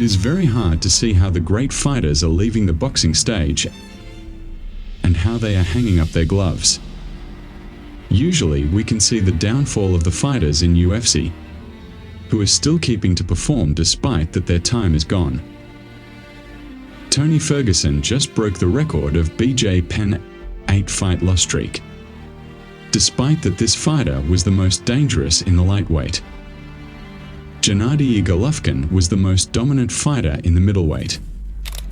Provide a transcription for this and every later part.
It is very hard to see how the great fighters are leaving the boxing stage and how they are hanging up their gloves. Usually we can see the downfall of the fighters in UFC, who are still keeping to perform despite that their time is gone. Tony Ferguson just broke the record of BJ Penn 8-fight loss streak, despite that this fighter was the most dangerous in the lightweight. Gennady Golovkin was the most dominant fighter in the middleweight.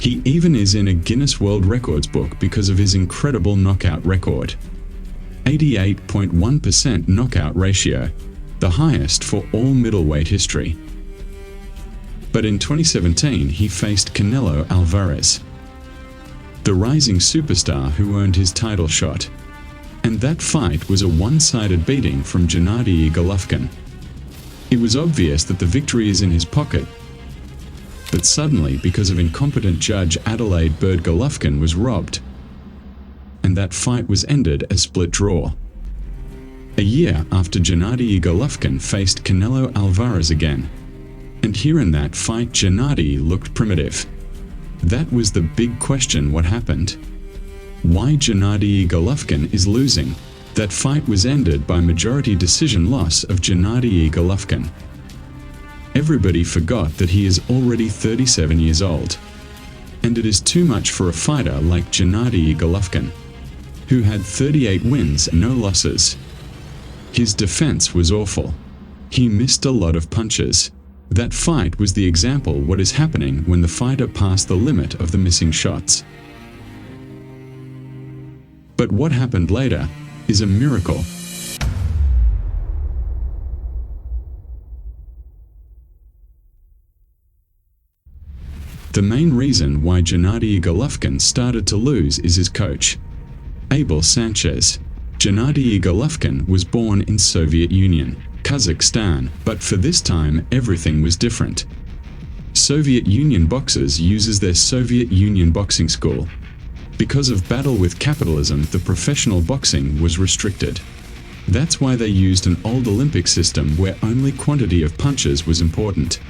He even is in a Guinness World Records book because of his incredible knockout record. 88.1% knockout ratio, the highest for all middleweight history. But in 2017 he faced Canelo Alvarez, the rising superstar who earned his title shot. And that fight was a one-sided beating from Gennady Golovkin. It was obvious that the victory is in his pocket, but suddenly, because of incompetent judge Adelaide Bird, Golovkin was robbed, and that fight was ended as split draw. A year after Gennady Golovkin faced Canelo Alvarez again, and here in that fight Gennady looked primitive. That was the big question: what happened? Why Gennady Golovkin is losing? That fight was ended by majority decision loss of Gennady Golovkin. Everybody forgot that he is already 37 years old, and it is too much for a fighter like Gennady Golovkin, who had 38 wins and no losses. His defense was awful. He missed a lot of punches. That fight was the example what is happening when the fighter passed the limit of the missing shots. But what happened later is a miracle. The main reason why Gennady Golovkin started to lose is his coach, Abel Sanchez. Gennady Golovkin was born in Soviet Union, Kazakhstan, but for this time everything was different. Soviet Union boxers uses their Soviet Union boxing school. Because of battle with capitalism, the professional boxing was restricted. That's why they used an old Olympic system where only quantity of punches was important.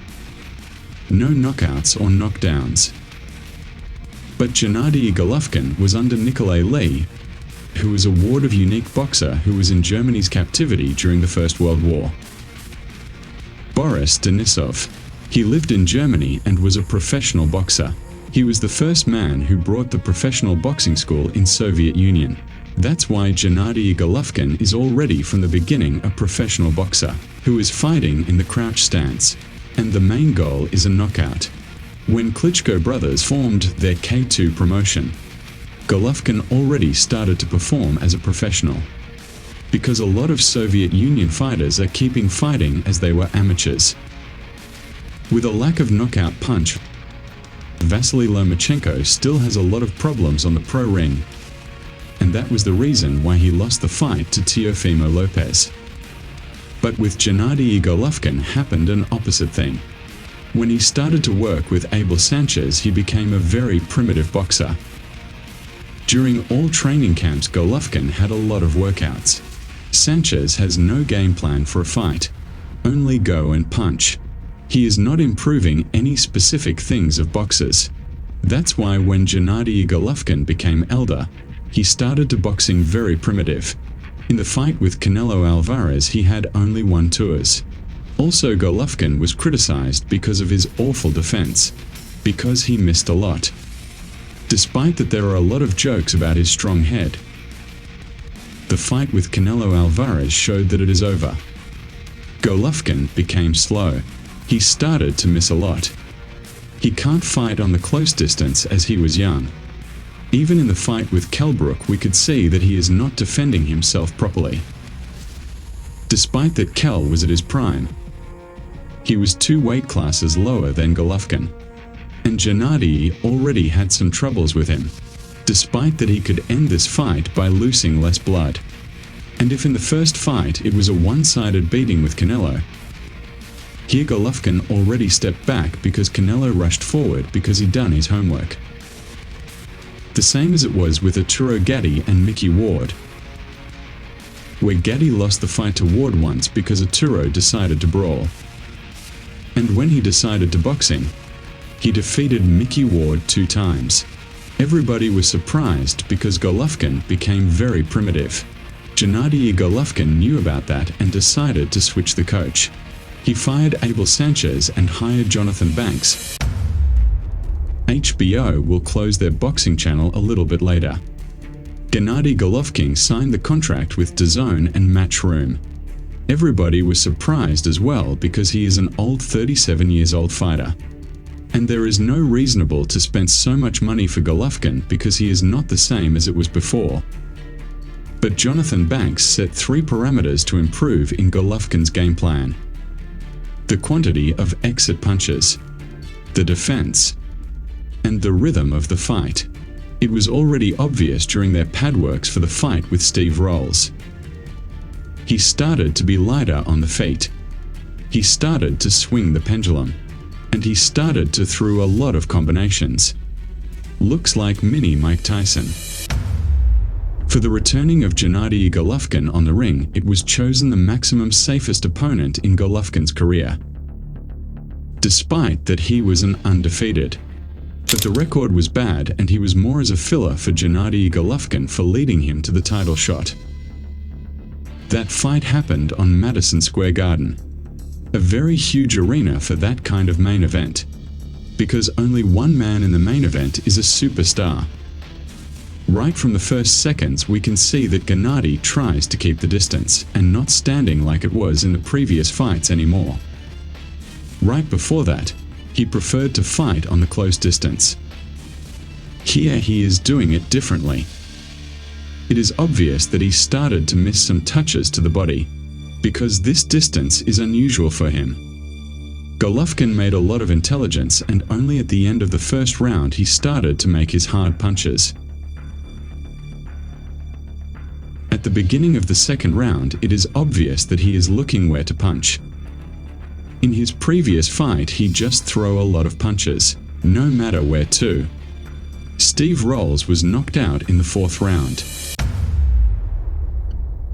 No knockouts or knockdowns. But Gennady Golovkin was under Nikolai Lee, who was a ward of unique boxer who was in Germany's captivity during the First World War. Boris Denisov. He lived in Germany and was a professional boxer. He was the first man who brought the professional boxing school in Soviet Union. That's why Gennady Golovkin is already from the beginning a professional boxer, who is fighting in the crouch stance, and the main goal is a knockout. When Klitschko brothers formed their K2 promotion, Golovkin already started to perform as a professional, because a lot of Soviet Union fighters are keeping fighting as they were amateurs. With a lack of knockout punch, Vasily Lomachenko still has a lot of problems on the pro ring, and that was the reason why he lost the fight to Teofimo Lopez. But with Gennady Golovkin happened an opposite thing. When he started to work with Abel Sanchez, he became a very primitive boxer. During all training camps, Golovkin had a lot of workouts. Sanchez has no game plan for a fight, only go and punch. He is not improving any specific things of boxers. That's why when Gennady Golovkin became elder, he started to boxing very primitive. In the fight with Canelo Alvarez he had only 1 tours. Also Golovkin was criticized because of his awful defense, because he missed a lot. Despite that there are a lot of jokes about his strong head. The fight with Canelo Alvarez showed that it is over. Golovkin became slow. He started to miss a lot. He can't fight on the close distance as he was young. Even in the fight with Kelbrook we could see that he is not defending himself properly. Despite that Kel was at his prime, he was 2 weight classes lower than Golovkin. And Gennady already had some troubles with him, despite that he could end this fight by losing less blood. And if in the first fight it was a one-sided beating with Canelo, here Golovkin already stepped back because Canelo rushed forward because he'd done his homework. The same as it was with Arturo Gatti and Mickey Ward, where Gatti lost the fight to Ward once because Arturo decided to brawl. And when he decided to boxing, He defeated Mickey Ward 2 times. Everybody was surprised because Golovkin became very primitive. Gennady Golovkin knew about that and decided to switch the coach. He fired Abel Sanchez and hired Jonathan Banks. HBO will close their boxing channel a little bit later. Gennady Golovkin signed the contract with DAZN and Matchroom. Everybody was surprised as well because he is an old 37 years old fighter. And there is no reasonable to spend so much money for Golovkin because he is not the same as it was before. But Jonathan Banks set 3 parameters to improve in Golovkin's game plan: the quantity of exit punches, the defense, and the rhythm of the fight. It was already obvious during their pad works for the fight with Steve Rolls. He started to be lighter on the feet. He started to swing the pendulum. And he started to throw a lot of combinations. Looks like mini Mike Tyson. For the returning of Gennady Golovkin on the ring, it was chosen the maximum safest opponent in Golovkin's career. Despite that he was an undefeated. But the record was bad and he was more as a filler for Gennady Golovkin for leading him to the title shot. That fight happened on Madison Square Garden. A very huge arena for that kind of main event. Because only one man in the main event is a superstar. Right from the first seconds we can see that Gennady tries to keep the distance and not standing like it was in the previous fights anymore. Right before that, he preferred to fight on the close distance. Here he is doing it differently. It is obvious that he started to miss some touches to the body, because this distance is unusual for him. Golovkin made a lot of intelligence and only at the end of the first round he started to make his hard punches. At the beginning of the second round it is obvious that he is looking where to punch. In his previous fight he just throw a lot of punches, no matter where to. Steve Rolls was knocked out in the 4th round.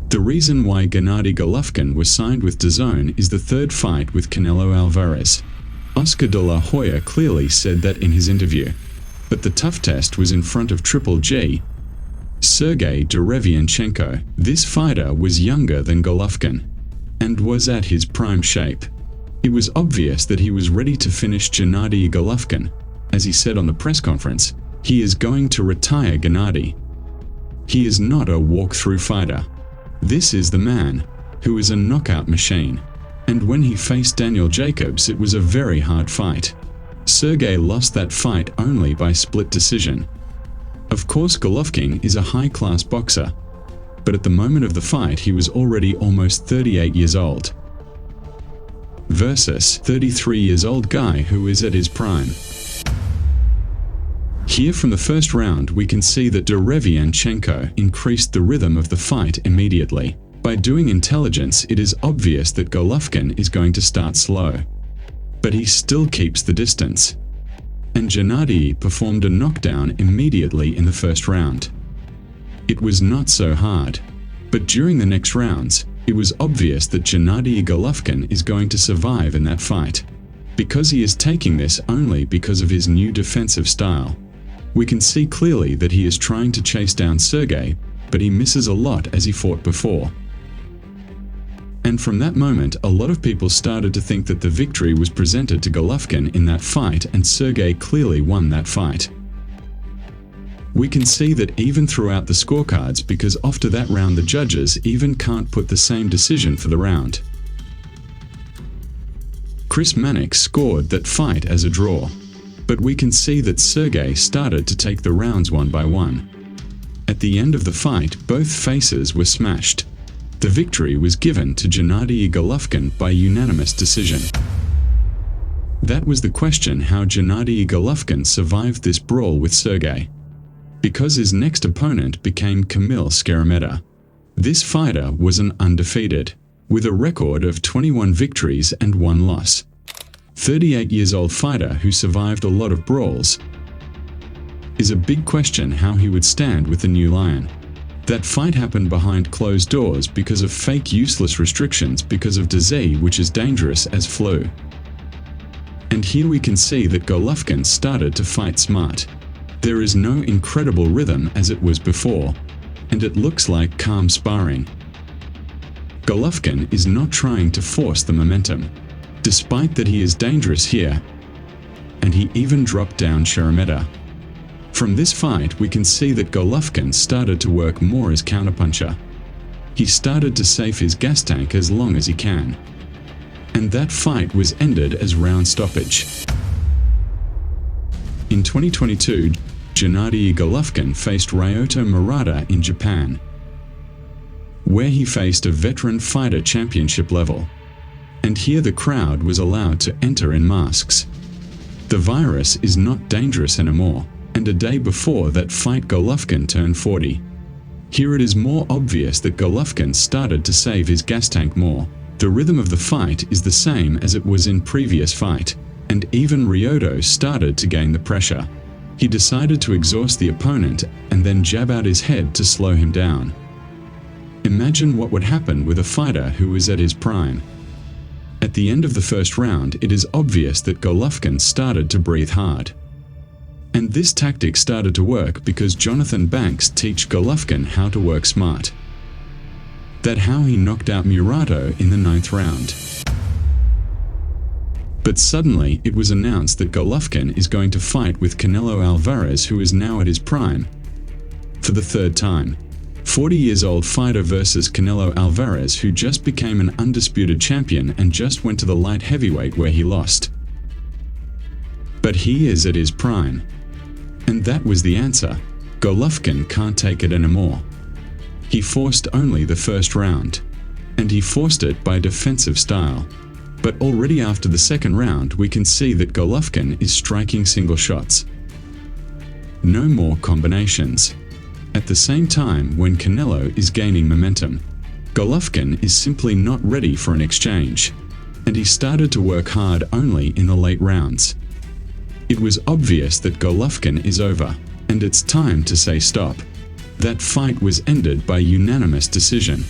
The reason why Gennady Golovkin was signed with DAZN is the 3rd fight with Canelo Alvarez. Oscar de la Hoya clearly said that in his interview. But the tough test was in front of Triple G, Sergey Derevianchenko. This fighter was younger than Golovkin and was at his prime shape. It was obvious that he was ready to finish Gennady Golovkin. As he said on the press conference, he is going to retire Gennady. He is not a walk-through fighter. This is the man who is a knockout machine. And when he faced Daniel Jacobs it was a very hard fight. Sergey lost that fight only by split decision. Of course Golovkin is a high-class boxer, but at the moment of the fight he was already almost 38 years old. Versus 33 years old guy who is at his prime. Here from the first round we can see that Derevianchenko increased the rhythm of the fight immediately. By doing intelligence it is obvious that Golovkin is going to start slow. But he still keeps the distance. And Gennady performed a knockdown immediately in the first round. It was not so hard. But during the next rounds, it was obvious that Gennady Golovkin is going to survive in that fight. Because he is taking this only because of his new defensive style. We can see clearly that he is trying to chase down Sergey, but he misses a lot as he fought before. And from that moment, a lot of people started to think that the victory was presented to Golovkin in that fight and Sergey clearly won that fight. We can see that even throughout the scorecards because after that round the judges even can't put the same decision for the round. Chris Mannix scored that fight as a draw. But we can see that Sergey started to take the rounds one by one. At the end of the fight, both faces were smashed. The victory was given to Gennady Golovkin by unanimous decision. That was the question: how Gennady Golovkin survived this brawl with Sergey. Because his next opponent became Kamil Scarametta. This fighter was an undefeated, with a record of 21 victories and 1 loss. 38 years old fighter who survived a lot of brawls. Is a big question how he would stand with the new lion. That fight happened behind closed doors because of fake useless restrictions because of disease which is dangerous as flu. And here we can see that Golovkin started to fight smart. There is no incredible rhythm as it was before, and it looks like calm sparring. Golovkin is not trying to force the momentum, despite that he is dangerous here, and he even dropped down Sheremeta. From this fight we can see that Golovkin started to work more as counterpuncher. He started to save his gas tank as long as he can. And that fight was ended as round stoppage. In 2022, Gennady Golovkin faced Ryota Murata in Japan, where he faced a veteran fighter championship level. And here the crowd was allowed to enter in masks. The virus is not dangerous anymore, and a day before that fight Golovkin turned 40. Here it is more obvious that Golovkin started to save his gas tank more. The rhythm of the fight is the same as it was in previous fight, and even Ryota started to gain the pressure. He decided to exhaust the opponent and then jab out his head to slow him down. Imagine what would happen with a fighter who is at his prime. At the end of the first round, it is obvious that Golovkin started to breathe hard. And this tactic started to work because Jonathan Banks teach Golovkin how to work smart. That's how he knocked out Murata in the 9th round. But suddenly it was announced that Golovkin is going to fight with Canelo Alvarez, who is now at his prime, for the 3rd time. 40 years old fighter versus Canelo Alvarez, who just became an undisputed champion and just went to the light heavyweight where he lost. But he is at his prime. And that was the answer. Golovkin can't take it anymore. He forced only the first round. And he forced it by defensive style. But already after the 2nd round we can see that Golovkin is striking single shots. No more combinations. At the same time, when Canelo is gaining momentum, Golovkin is simply not ready for an exchange, and he started to work hard only in the late rounds. It was obvious that Golovkin is over, and it's time to say stop. That fight was ended by unanimous decision.